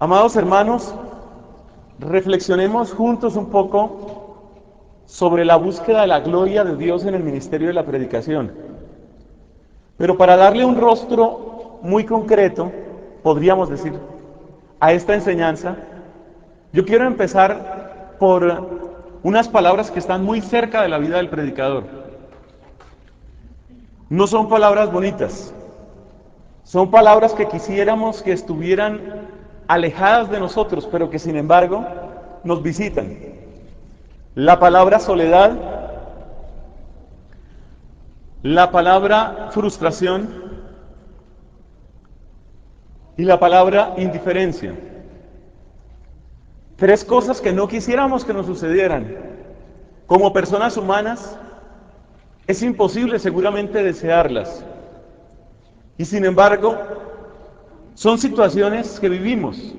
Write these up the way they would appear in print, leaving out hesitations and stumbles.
Amados hermanos, reflexionemos juntos un poco sobre la búsqueda de la gloria de Dios en el ministerio de la predicación. Pero para darle un rostro muy concreto, podríamos decir, a esta enseñanza, yo quiero empezar por unas palabras que están muy cerca de la vida del predicador. No son palabras bonitas, son palabras que quisiéramos que estuvieran alejadas de nosotros, pero que sin embargo nos visitan. La palabra soledad, la palabra frustración y la palabra indiferencia. Tres cosas que no quisiéramos que nos sucedieran. Como personas humanas, es imposible seguramente desearlas. Y sin embargo, son situaciones que vivimos.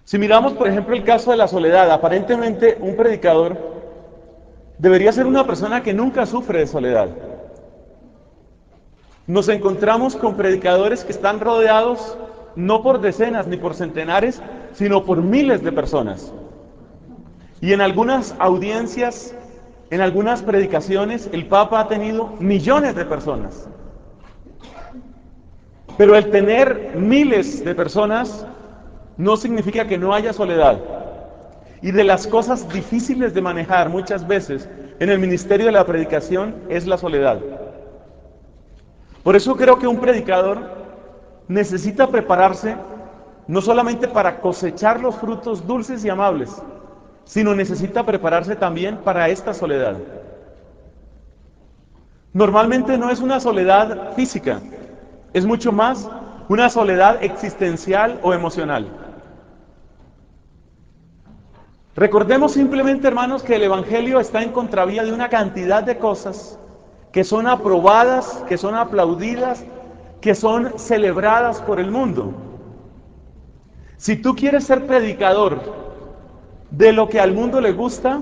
Si miramos, por ejemplo, el caso de la soledad, aparentemente un predicador debería ser una persona que nunca sufre de soledad. Nos encontramos con predicadores que están rodeados no por decenas ni por centenares, sino por miles de personas. Y en algunas audiencias, en algunas predicaciones, el Papa ha tenido millones de personas. Pero el tener miles de personas no significa que no haya soledad. Y de las cosas difíciles de manejar muchas veces en el ministerio de la predicación es la soledad. Por eso creo que un predicador necesita prepararse no solamente para cosechar los frutos dulces y amables, sino necesita prepararse también para esta soledad. Normalmente no es una soledad física, es mucho más una soledad existencial o emocional. Recordemos simplemente, hermanos, que el Evangelio está en contravía de una cantidad de cosas que son aprobadas, que son aplaudidas, que son celebradas por el mundo. Si tú quieres ser predicador de lo que al mundo le gusta,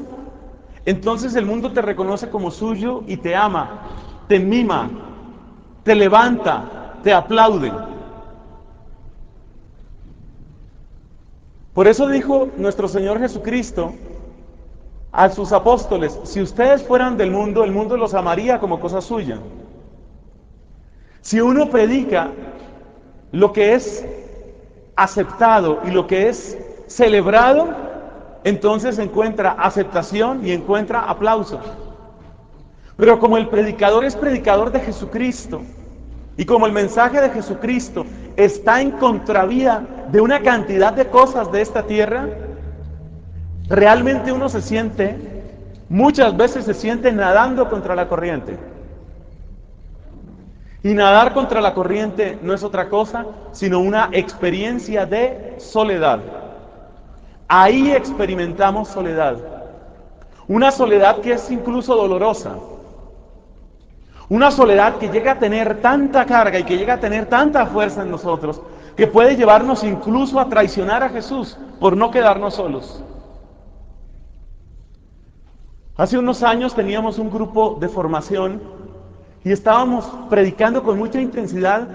entonces el mundo te reconoce como suyo y te ama, te mima, te levanta, te aplaude. Por eso dijo nuestro Señor Jesucristo a sus apóstoles: si ustedes fueran del mundo, el mundo los amaría como cosa suya. Si uno predica lo que es aceptado y lo que es celebrado, entonces encuentra aceptación y encuentra aplauso. Pero como el predicador es predicador de Jesucristo, y como el mensaje de Jesucristo está en contravía de una cantidad de cosas de esta tierra, realmente uno se siente, muchas veces se siente nadando contra la corriente. Y nadar contra la corriente no es otra cosa sino una experiencia de soledad. Ahí experimentamos soledad. Una soledad que es incluso dolorosa. Una soledad que llega a tener tanta carga y que llega a tener tanta fuerza en nosotros que puede llevarnos incluso a traicionar a Jesús por no quedarnos solos. Hace unos años teníamos un grupo de formación y estábamos predicando con mucha intensidad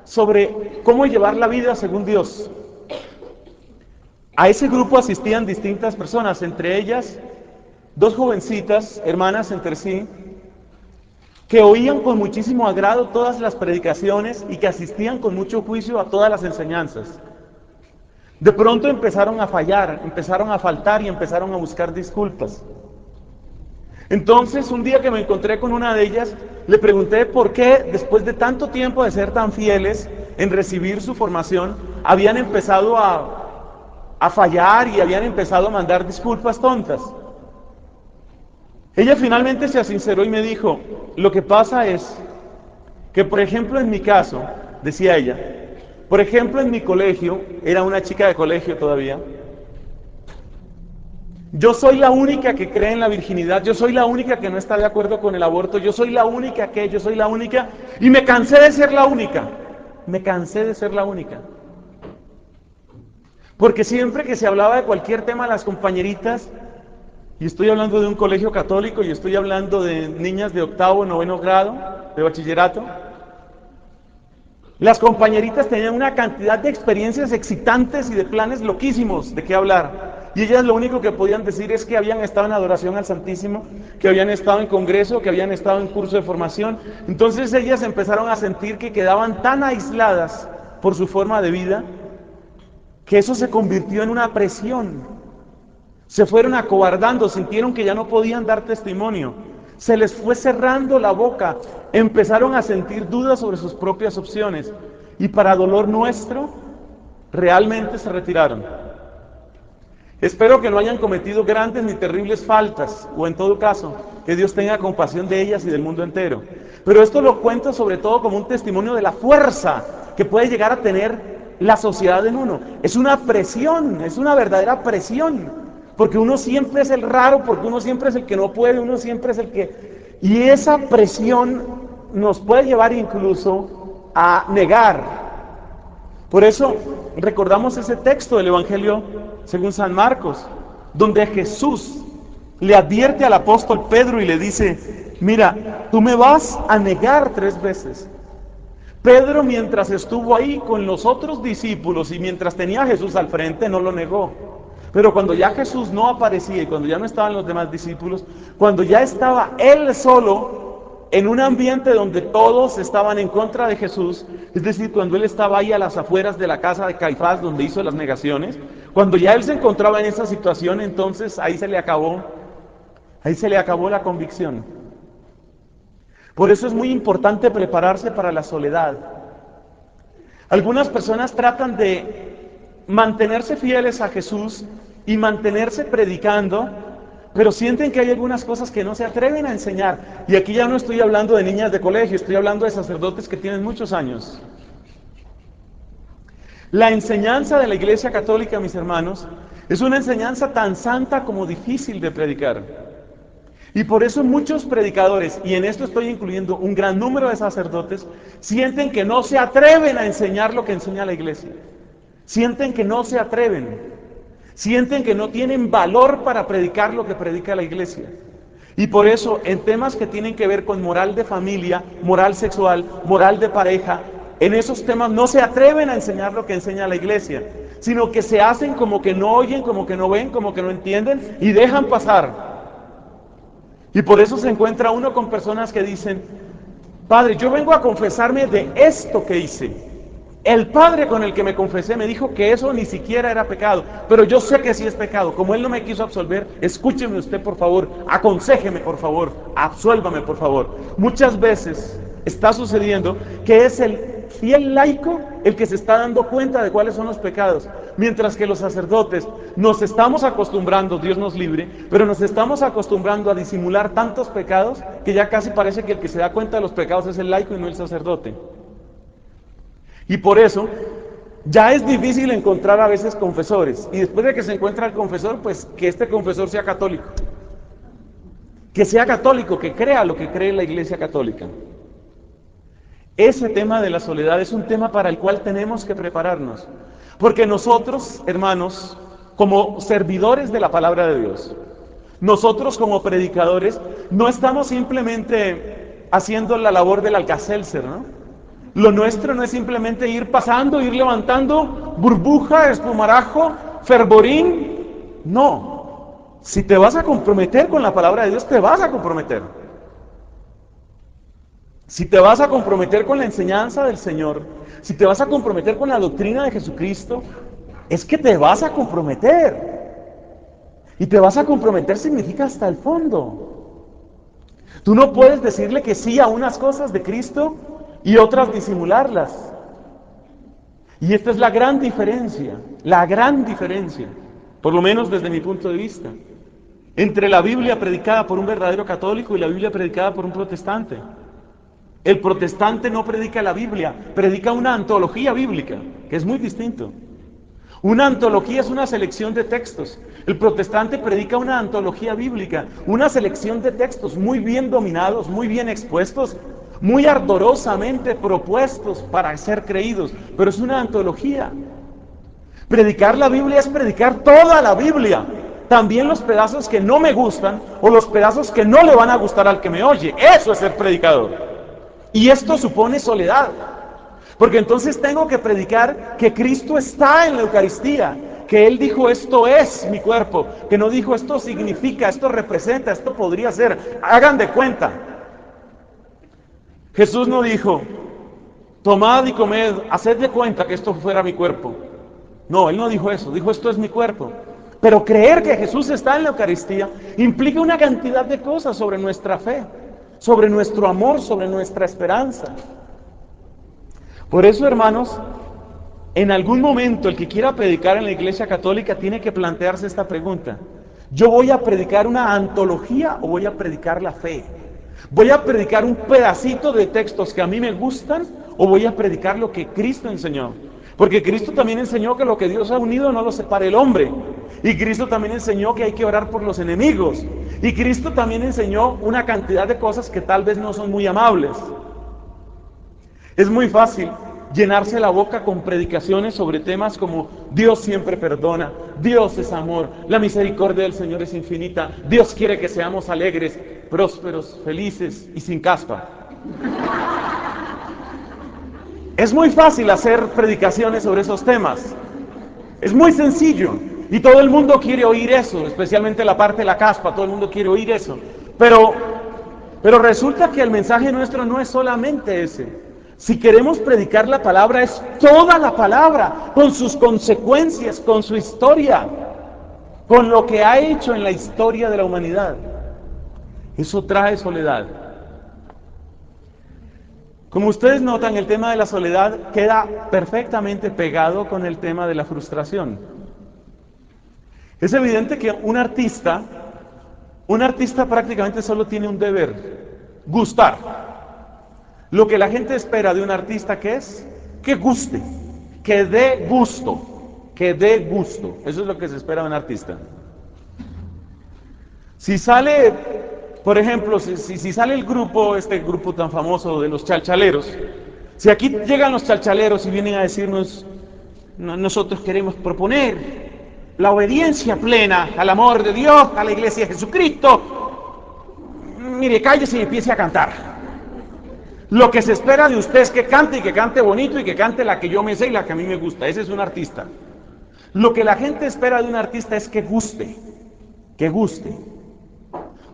sobre cómo llevar la vida según Dios. A ese grupo asistían distintas personas, entre ellas dos jovencitas, hermanas entre sí, que oían con muchísimo agrado todas las predicaciones y que asistían con mucho juicio a todas las enseñanzas. De pronto empezaron a fallar, empezaron a faltar y empezaron a buscar disculpas. Entonces, un día que me encontré con una de ellas, le pregunté por qué, después de tanto tiempo de ser tan fieles en recibir su formación, habían empezado a fallar y habían empezado a mandar disculpas tontas. Ella finalmente se sinceró y me dijo: lo que pasa es que, por ejemplo, en mi caso, decía ella, por ejemplo, en mi colegio, era una chica de colegio todavía, yo soy la única que cree en la virginidad, yo soy la única que no está de acuerdo con el aborto, yo soy la única que, yo soy la única, y me cansé de ser la única, me cansé de ser la única. Porque siempre que se hablaba de cualquier tema, las compañeritas, y estoy hablando de un colegio católico, y estoy hablando de niñas de 8º, 9º grado, de bachillerato, Las compañeritas tenían una cantidad de experiencias excitantes y de planes loquísimos de qué hablar. Y ellas lo único que podían decir es que habían estado en adoración al Santísimo, que habían estado en congreso, que habían estado en curso de formación. Entonces ellas empezaron a sentir que quedaban tan aisladas por su forma de vida, que eso se convirtió en una presión. Se fueron acobardando, sintieron que ya no podían dar testimonio. Se les fue cerrando la boca, empezaron a sentir dudas sobre sus propias opciones y para dolor nuestro, realmente se retiraron. Espero que no hayan cometido grandes ni terribles faltas, o en todo caso, que Dios tenga compasión de ellas y del mundo entero. Pero esto lo cuento sobre todo como un testimonio de la fuerza que puede llegar a tener la sociedad en uno. Es una presión, es una verdadera presión. Porque uno siempre es el raro, porque uno siempre es el que no puede, uno siempre es el que... Y esa presión nos puede llevar incluso a negar. Por eso recordamos ese texto del Evangelio según San Marcos, donde Jesús le advierte al apóstol Pedro y le dice, mira, tú me vas a negar 3 veces. Pedro, mientras estuvo ahí con los otros discípulos y mientras tenía a Jesús al frente, no lo negó. Pero cuando ya Jesús no aparecía y cuando ya no estaban los demás discípulos, cuando ya estaba él solo en un ambiente donde todos estaban en contra de Jesús, es decir, cuando él estaba ahí a las afueras de la casa de Caifás donde hizo las negaciones, cuando ya él se encontraba en esa situación, entonces ahí se le acabó la convicción. Por eso es muy importante prepararse para la soledad. Algunas personas tratan de mantenerse fieles a Jesús y mantenerse predicando, pero sienten que hay algunas cosas que no se atreven a enseñar. Y aquí ya no estoy hablando de niñas de colegio, estoy hablando de sacerdotes que tienen muchos años. La enseñanza de la Iglesia Católica, mis hermanos, es una enseñanza tan santa como difícil de predicar. Y por eso muchos predicadores, y en esto estoy incluyendo un gran número de sacerdotes, sienten que no se atreven a enseñar lo que enseña la Iglesia. Sienten que no se atreven, sienten que no tienen valor para predicar lo que predica la Iglesia. Y por eso en temas que tienen que ver con moral de familia, moral sexual, moral de pareja, en esos temas no se atreven a enseñar lo que enseña la Iglesia, sino que se hacen como que no oyen, como que no ven, como que no entienden y dejan pasar. Y por eso se encuentra uno con personas que dicen, Padre, yo vengo a confesarme de esto que hice. El padre con el que me confesé me dijo que eso ni siquiera era pecado, pero yo sé que sí es pecado. Como él no me quiso absolver, escúcheme usted por favor, aconséjeme por favor, absuélvame por favor. Muchas veces está sucediendo que es el fiel laico el que se está dando cuenta de cuáles son los pecados, mientras que los sacerdotes nos estamos acostumbrando, Dios nos libre, pero nos estamos acostumbrando a disimular tantos pecados que ya casi parece que el que se da cuenta de los pecados es el laico y no el sacerdote. Y por eso ya es difícil encontrar a veces confesores. Y después de que se encuentra el confesor, pues que este confesor sea católico. Que sea católico, que crea lo que cree la Iglesia Católica. Ese tema de la soledad es un tema para el cual tenemos que prepararnos. Porque nosotros, hermanos, como servidores de la palabra de Dios, nosotros como predicadores, no estamos simplemente haciendo la labor del Alka-Seltzer, ¿no? Lo nuestro no es simplemente ir pasando, ir levantando burbuja, espumarajo, fervorín. No. Si te vas a comprometer con la palabra de Dios, te vas a comprometer. Si te vas a comprometer con la enseñanza del Señor, si te vas a comprometer con la doctrina de Jesucristo, es que te vas a comprometer. Y te vas a comprometer significa hasta el fondo. Tú no puedes decirle que sí a unas cosas de Cristo y otras disimularlas. Y esta es la gran diferencia, por lo menos desde mi punto de vista, entre la Biblia predicada por un verdadero católico y la Biblia predicada por un protestante. El protestante no predica la Biblia, predica una antología bíblica, que es muy distinto. Una antología es una selección de textos. El protestante predica una antología bíblica, una selección de textos muy bien dominados, muy bien expuestos, muy ardorosamente propuestos para ser creídos, pero es una antología. Predicar la Biblia es predicar toda la Biblia, también los pedazos que no me gustan o los pedazos que no le van a gustar al que me oye. Eso es ser predicador. Y esto supone soledad. Porque entonces tengo que predicar que Cristo está en la Eucaristía, que Él dijo esto es mi cuerpo, que no dijo esto significa, esto representa, esto podría ser, hagan de cuenta. Jesús no dijo, tomad y comed, haced de cuenta que esto fuera mi cuerpo. No, Él no dijo eso, dijo esto es mi cuerpo. Pero creer que Jesús está en la Eucaristía implica una cantidad de cosas sobre nuestra fe, sobre nuestro amor, sobre nuestra esperanza. Por eso, hermanos, en algún momento el que quiera predicar en la Iglesia Católica tiene que plantearse esta pregunta. ¿Yo voy a predicar una antología o voy a predicar la fe? ¿Voy a predicar un pedacito de textos que a mí me gustan o voy a predicar lo que Cristo enseñó? Porque Cristo también enseñó que lo que Dios ha unido no lo separe el hombre. Y Cristo también enseñó que hay que orar por los enemigos. Y Cristo también enseñó una cantidad de cosas que tal vez no son muy amables. Es muy fácil llenarse la boca con predicaciones sobre temas como Dios siempre perdona, Dios es amor, la misericordia del Señor es infinita, Dios quiere que seamos alegres, prósperos, felices y sin caspa. Es muy fácil hacer predicaciones sobre esos temas. Es muy sencillo. Y todo el mundo quiere oír eso, especialmente la parte de la caspa, todo el mundo quiere oír eso. Pero resulta que el mensaje nuestro no es solamente ese. Si queremos predicar la palabra, es toda la palabra, con sus consecuencias, con su historia, con lo que ha hecho en la historia de la humanidad. Eso trae soledad. Como ustedes notan, el tema de la soledad queda perfectamente pegado con el tema de la frustración. Es evidente que un artista prácticamente solo tiene un deber, gustar. Lo que la gente espera de un artista, ¿qué es? Que guste, que dé gusto, que dé gusto. Eso es lo que se espera de un artista. Si sale, por ejemplo, si sale el grupo, este grupo tan famoso de los chalchaleros, si aquí llegan los chalchaleros y vienen a decirnos, nosotros queremos proponer la obediencia plena al amor de Dios, a la iglesia de Jesucristo, mire, cállese y empiece a cantar. Lo que se espera de usted es que cante y que cante bonito y que cante la que yo me sé y la que a mí me gusta. Ese es un artista. Lo que la gente espera de un artista es que guste, que guste.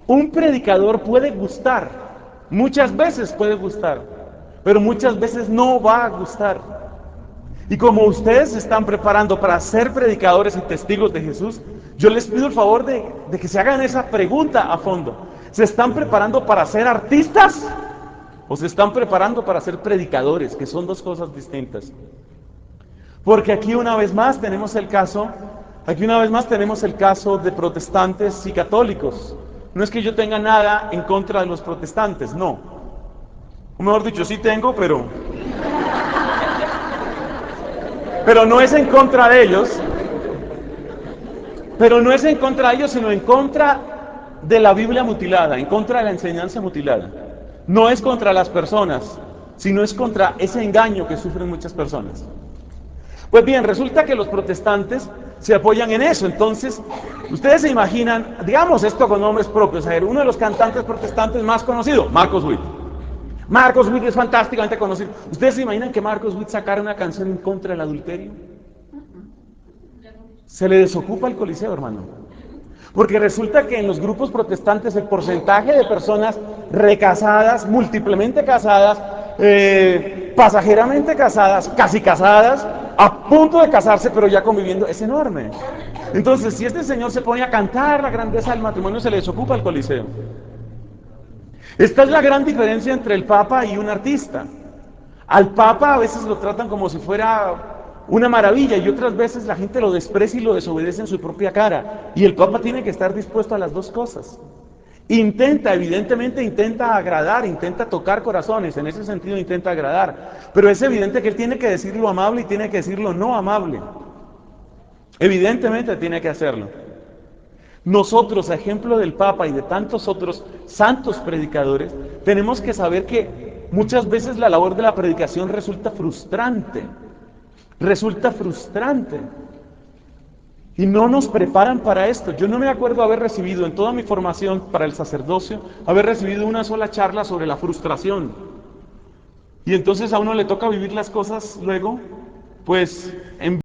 Un predicador puede gustar, muchas veces puede gustar, pero muchas veces no va a gustar. Y como ustedes se están preparando para ser predicadores y testigos de Jesús, yo les pido el favor de que se hagan esa pregunta a fondo. ¿Se están preparando para ser artistas? ¿O se están preparando para ser predicadores? Que son dos cosas distintas. Porque aquí una vez más tenemos el caso de protestantes y católicos. No es que yo tenga nada en contra de los protestantes, no. O mejor dicho, sí tengo, pero no es en contra de ellos. Pero no es en contra de ellos, sino en contra de la Biblia mutilada, en contra de la enseñanza mutilada. No es contra las personas, sino es contra ese engaño que sufren muchas personas. Pues bien, resulta que los protestantes se apoyan en eso. Entonces, ustedes se imaginan, digamos esto con nombres propios. A ver, uno de los cantantes protestantes más conocidos, Marcos Witt. Marcos Witt es fantásticamente conocido. ¿Ustedes se imaginan que Marcos Witt sacara una canción en contra del adulterio? Se le desocupa el Coliseo, hermano. Porque resulta que en los grupos protestantes el porcentaje de personas recasadas, múltiplemente casadas, pasajeramente casadas, casi casadas, a punto de casarse, pero ya conviviendo, es enorme. Entonces, si este señor se pone a cantar la grandeza del matrimonio, se le desocupa el Coliseo. Esta es la gran diferencia entre el Papa y un artista. Al Papa a veces lo tratan como si fuera una maravilla y otras veces la gente lo desprecia y lo desobedece en su propia cara. Y el Papa tiene que estar dispuesto a las dos cosas. Evidentemente intenta agradar, intenta tocar corazones, en ese sentido intenta agradar. Pero es evidente que él tiene que decir lo amable y tiene que decir lo no amable. Evidentemente tiene que hacerlo. Nosotros, a ejemplo del Papa y de tantos otros santos predicadores, tenemos que saber que muchas veces la labor de la predicación resulta frustrante. Y no nos preparan para esto. Yo no me acuerdo haber recibido en toda mi formación para el sacerdocio, haber recibido una sola charla sobre la frustración. Y entonces a uno le toca vivir las cosas luego, pues en